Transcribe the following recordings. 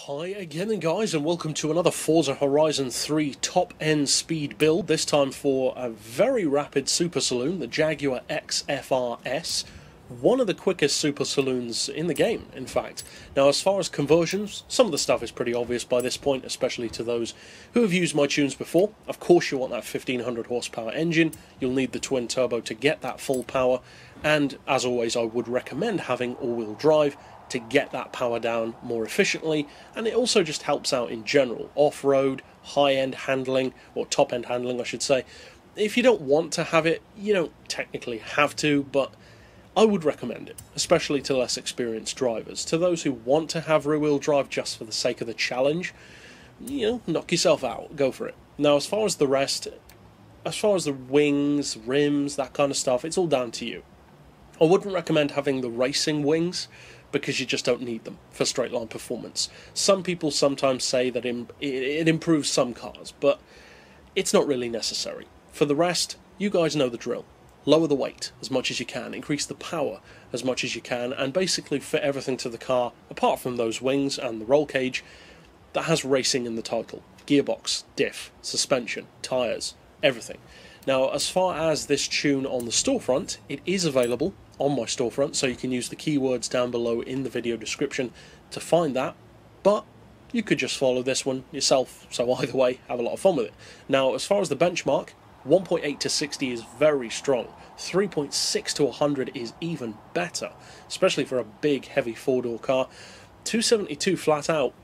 Hi again guys, and welcome to another Forza Horizon 3 top-end speed build, this time for a very rapid super saloon, the Jaguar XFR-S, one of the quickest super saloons in the game, in fact. Now, as far as conversions, some of the stuff is pretty obvious by this point, especially to those who have used my tunes before. Of course you want that 1500 horsepower engine, you'll need the twin turbo to get that full power, and as always I would recommend having all-wheel drive to get that power down more efficiently, and it also just helps out in general, off-road, high-end handling, or top-end handling I should say. If you don't want to have it, you don't technically have to, but I would recommend it, especially to less experienced drivers. To those who want to have rear-wheel drive just for the sake of the challenge, knock yourself out, go for it. Now, as far as the rest, as far as the wings, rims, that kind of stuff, it's all down to you. I wouldn't recommend having the racing wings, because you just don't need them for straight line performance. Some people sometimes say that it improves some cars, but it's not really necessary. For the rest, you guys know the drill. Lower the weight as much as you can, increase the power as much as you can, and basically fit everything to the car, apart from those wings and the roll cage, that has racing in the title. Gearbox, diff, suspension, tyres, everything. Now, as far as this tune on the storefront, it is available on my storefront, so you can use the keywords down below in the video description to find that, but you could just follow this one yourself, so either way, have a lot of fun with it. Now, as far as the benchmark, 1.8 to 60 is very strong, 3.6 to 100 is even better, especially for a big, heavy four-door car. 272 flat out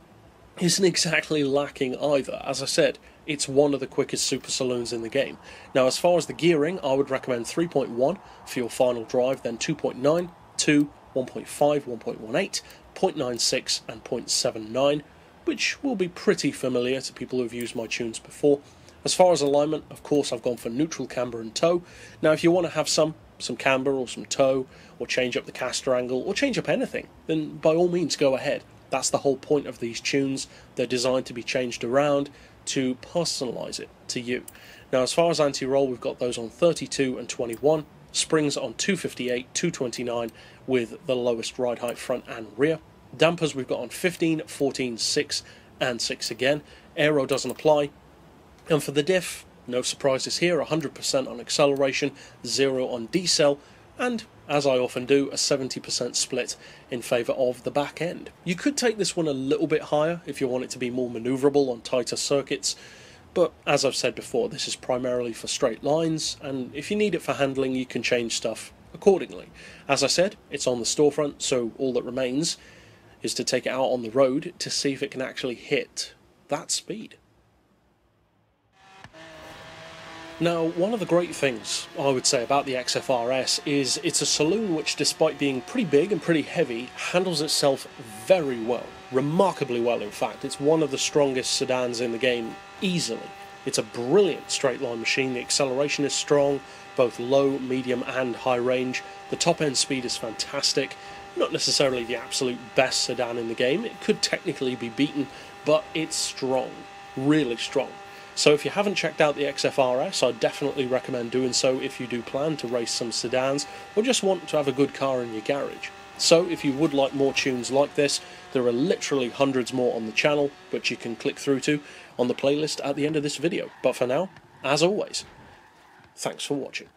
isn't exactly lacking either. As I said, it's one of the quickest super saloons in the game. Now, as far as the gearing, I would recommend 3.1 for your final drive, then 2.9, 2, 1.5, 1.18, 0.96 and 0.79, which will be pretty familiar to people who've used my tunes before. As far as alignment, of course, I've gone for neutral camber and toe. Now, if you want to have some camber or some toe, or change up the caster angle, or change up anything, then by all means go ahead. That's the whole point of these tunes. They're designed to be changed around to personalise it to you. Now, as far as anti-roll, we've got those on 32 and 21, springs on 258, 229 with the lowest ride height front and rear. Dampers we've got on 15, 14, 6 and 6 again. Aero doesn't apply. And for the diff, no surprises here, 100% on acceleration, 0 on decel, and as I often do, a 70% split in favour of the back end. You could take this one a little bit higher if you want it to be more manoeuvrable on tighter circuits, but as I've said before, this is primarily for straight lines, and if you need it for handling, you can change stuff accordingly. As I said, it's on the storefront, so all that remains is to take it out on the road to see if it can actually hit that speed. Now, one of the great things I would say about the XFR-S is it's a saloon which, despite being pretty big and pretty heavy, handles itself very well. Remarkably well, in fact. It's one of the strongest sedans in the game, easily. It's a brilliant straight line machine. The acceleration is strong, both low, medium and high range. The top end speed is fantastic. Not necessarily the absolute best sedan in the game. It could technically be beaten, but it's strong. Really strong. So if you haven't checked out the XFR-S, I definitely recommend doing so if you do plan to race some sedans or just want to have a good car in your garage. So if you would like more tunes like this, there are literally hundreds more on the channel, which you can click through to on the playlist at the end of this video. But for now, as always, thanks for watching.